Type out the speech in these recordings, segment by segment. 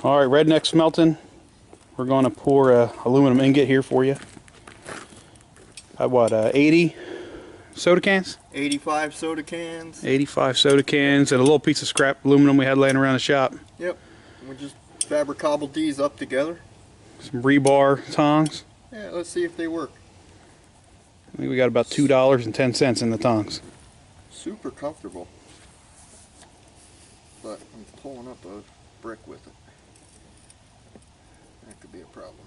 All right, Redneck Smelting. We're going to pour a aluminum ingot here for you. I what, 80 soda cans? 85 soda cans. 85 soda cans and a little piece of scrap aluminum we had laying around the shop. Yep. We just fabric cobbled these up together. Some rebar tongs. Yeah, let's see if they work. I think we got about $2.10 in the tongs. Super comfortable. But I'm pulling up a brick with it. That could be a problem.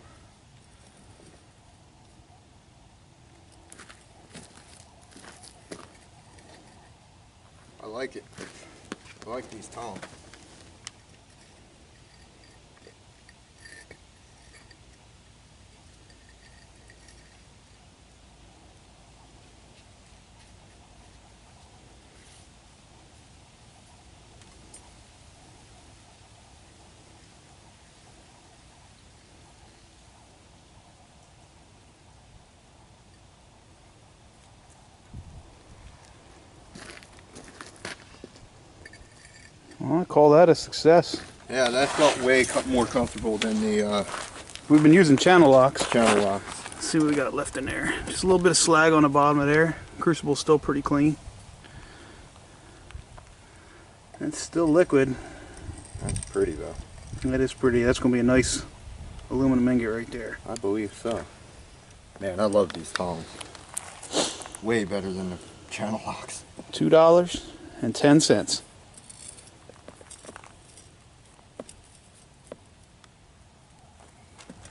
I like it. I like these tongs. Well, I call that a success. Yeah, that felt way more comfortable than the We've been using channel locks. channel locks. Let's see what we got left in there. Just a little bit of slag on the bottom of there. Crucible's still pretty clean. It's still liquid. That's pretty though. That is pretty. That's going to be a nice aluminum ingot right there. I believe so. Man, I love these tongs. Way better than the channel locks. $2.10.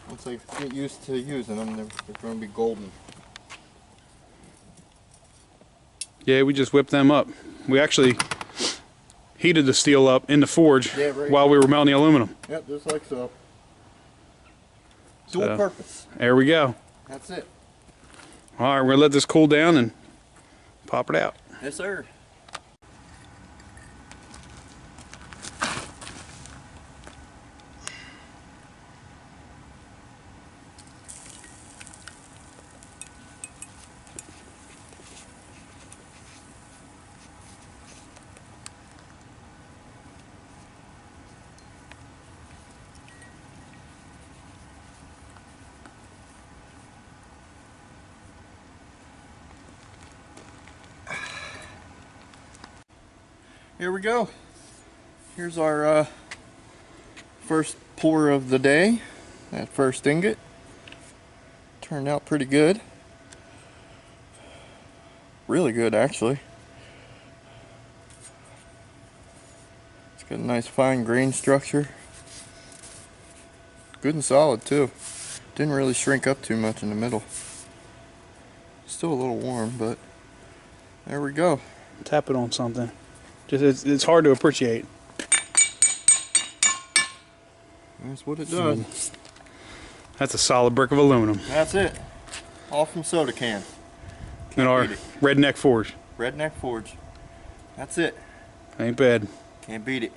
Once I get used to using them, they're going to be golden. Yeah, we just whipped them up. We actually heated the steel up in the forge while we were melting the aluminum. Yep, just like so. Dual purpose. There we go. That's it. All right, we're going to let this cool down and pop it out. Yes, sir. Here we go. Here's our first pour of the day. That first ingot turned out pretty good. Really good, actually. It's got a nice fine grain structure. Good and solid too. Didn't really shrink up too much in the middle. Still a little warm, but there we go. Tap it on something. Just it's hard to appreciate. That's what it does. That's a solid brick of aluminum. That's it. All from soda can. In our Redneck Forge. Redneck Forge. That's it. Ain't bad. Can't beat it.